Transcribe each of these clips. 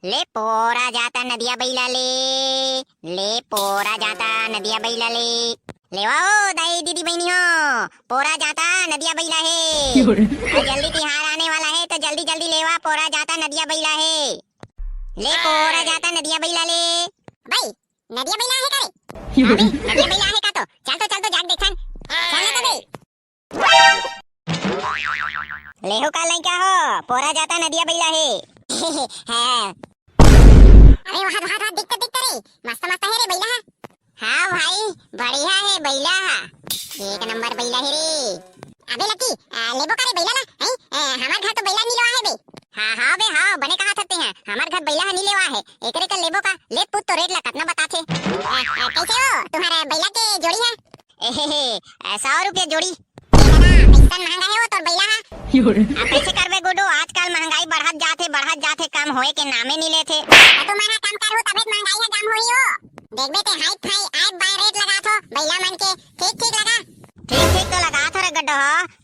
ले पोरा जाता नदिया बैला ले पोरा जाता नदिया बैला लेवा ओ दाई दीदी बहनी हो, पोरा जाता नदिया बैला है। जल्दी तिहार आने वाला है तो जल्दी जल्दी लेवा, पोरा जाता नदिया बैला है। ले पोरा जाता नदिया बैला ले। भाई नदिया बैला है करे नदिया बैला है का तो चल तो जाग देखन चल तो बे ले हो का लइका हो, पोरा जाता नदिया बैला है। हां अरे वहां दिखता रे, मस्त रे बैला। हाँ भाई बढ़िया है बैला, एक नंबर बैला है रे। अबे लकी लेबो का रे बैला ना हमार घर तो बैला नहीं लेवा है बे। हाँ बे हाँ बने कहा सकते हैं, हमार घर बैला नहीं लेवा है, एकरे का लेबो का ले पुत तो रेट ला कितना बता थे। कैसे हो तुम्हारा बैला के जोड़ी है? 100 रुपया जोड़ी। पैसा महंगा है वो तो बैला है। अब कैसे करबे गुडू, आजकल महंगाई बढ़त जाथे कम होए के नामे नहीं लेथे। तुम्हारा काम करो तबे महंगाई है कम होई हो। देखबे ते hi fi I by rate लगा थो बैला मन के ठीक लगा। ठीक तो लगा थो रे गड्ढो,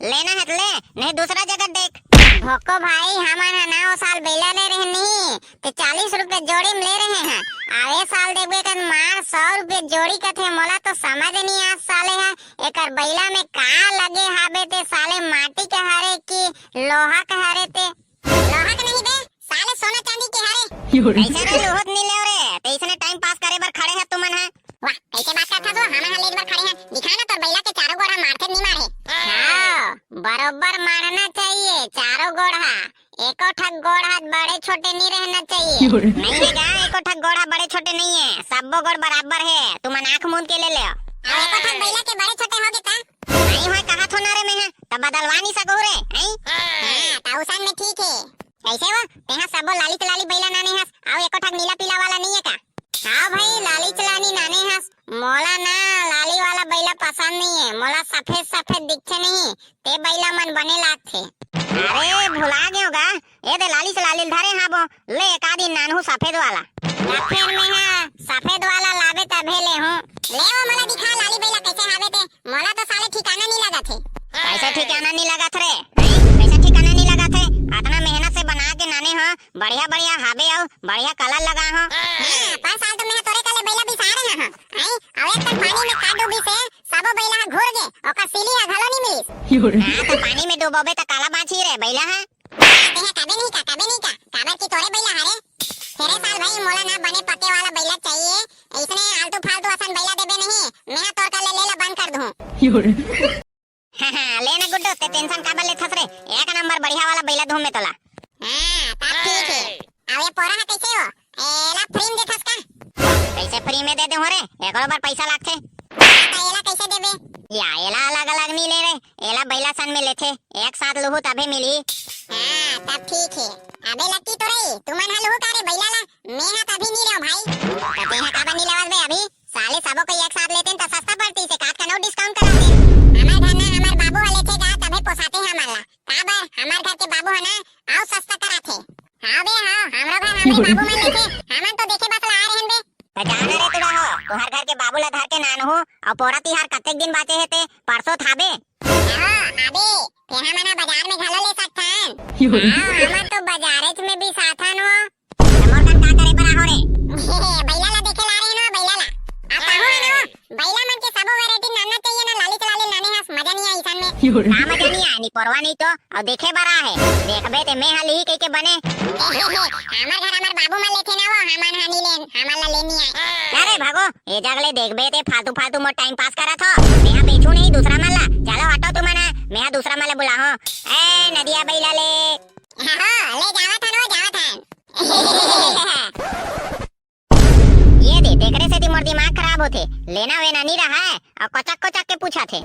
लेना है तो ले नहीं दूसरा जगह देख। भोको भाई हमारा 9 साल बैला ले रहे नहीं ते 40 रुपए जोड़ी में ले रहे हैं। आवे साल देखबे कर मार 100 रुपए जोड़ी का थे। मोला तो समझ नहीं आ साले है एकर बैला में का लगे हाबे ते साले माटी के हरे की लोहा के हरे ते। लोहा के नहीं बे साले सोना चांदी के हरे। कैसे रे लोहत नहीं ले रे, ते इसने टाइम पास करे बर खड़े है तुमन है। वाह कैसे बात करथा तो हमें ले बर खड़े हैं, दिखाना तो बैला के चारों गोड़ा मारते नहीं मारे। हां बराबर मारना चाहिए चारों गोड़ा, एको ठक गोड़ा बड़े छोटे नहीं रहना चाहिए। नहीं बेगा एको ठक गोड़ा बड़े छोटे नहीं है, सबो गोड़ बराबर है। तुमन आंख मूंद के ले ले। और एको ठक बैला के बड़े छोटे होगे ता नहीं होय कहा थो ना रे मैं तब बदलवा नहीं सको रे। हां ताउसन में ठीक है। कैसे हो तेहा सबो लाली चलाली बैला नाने हस, आओ एको ठक नीला पीला वाला नहीं है का? हाँ भाई लाली चलानी नाने हस, मोला ना लाली वाला बैला पसंद नहीं है, मोला सफेद दिखते नहीं ते बैला मन बने लागथे। अरे भुला गए होगा ये दे लाली चलाली धरे हाबो ले एक आदि नानहु सफेद वाला। फिर मैं सफेद वाला लावे तभे ले हूं। ले वो मोला दिखा लाली बैला कैसे हावे ते, मोला तो साले ठिकाना नहीं लगा थे। कैसे ठिकाना नहीं लगा थे रे, कैसे ठिकाना नहीं लगा थे? इतना मेहनत से बना के नाने हो, बढ़िया हावे आओ बढ़िया कलर लगा हो। हां पर साल तो मैं तोरे कले बैला भी सारे हां आई अवे तक पानी में का डूबी से सबो बैला घुर गे ओका सिली घलो नहीं मिली। हां तो पानी में डूबोबे त काला बाछी रे बैला है। ते कबे नहीं का काबर की तोरे बैला हरे। तेरे साल भाई मोला ना बने पके वाला बैला चाहिए, इसने आलतू फालतू असन बैला देबे नहीं, मैं तोर कले ले बंद कर दूं। हां लेना गुड्डो ते टेंशन काबर ले थस रे, एक नंबर बढ़िया वाला बैला धूम में तोला। हां तब ठीक है। अब ये पोरा है कैसे हो एला फ्री में देखस का? कैसे फ्री में दे दे हो रे, एकरो बार पैसा लागथे। एला कैसे देबे? या एला अलग नहीं ले रे, एला बैला सन में लेथे, एक साथ लहू तबे मिली। हां तब ठीक है। अबे लकी तो रे तुमन हलहू का रे बैला ला, मैं हा तभी नहीं लेव भाई। तो तेहा काबर नहीं लेवस बे अभी? साले सबो को एक साथ लेतेन त सस्ता पड़ती से काट का नो डिस्काउंट करा दे। हमार घर ना हमार बाबू वाले थे का तबे पोसाते हैं हमारा काबर हमार घर के बाबू है ना आओ सस्ता कराथे। हां बे हां हमरो घर हमें बाबू में लेथे, हमन तो देखे बस ला रहे हैं बे। त जाना रे तुड़ा हो तोहर घर के बाबू ला धर के नानहु और पोरा तिहार कतेक दिन बाचे हे ते परसों थाबे। हां अबे तेहा मना बाजार में घलो ले सकथन। हां हमन तो बाजारेच में भी साथन हो। मोर कन का करे बरा हो रे बैला ला देखे ला रहे न बैला ला अब कहू है ना बैला मन के सबो वैरायटी नाना चाहिए ना, लाली चलाले नाने हस मजा नहीं आई सन में। का मजा नहीं आनी परवा नहीं तो और देखे बरा है देखबे ते मैं हली कह के बने। हमार घर हमार बाबू मन लेथे ना वो हमन हानि लेन हमार ला लेनी आए। अरे भागो ए जगले देखबे ते फालतू मो टाइम पास करत हो, मैं बेचू नहीं दूसरा मन ला। चलो हटो तुम ना मैं दूसरा मन ला बुलाहो। ए नदिया बैला ले हां ले जावत हन वो जावत हन। ये देख रहे से मोर दिमाग खराब होते, लेना वेना नहीं रहा है और कोचक के पूछा थे।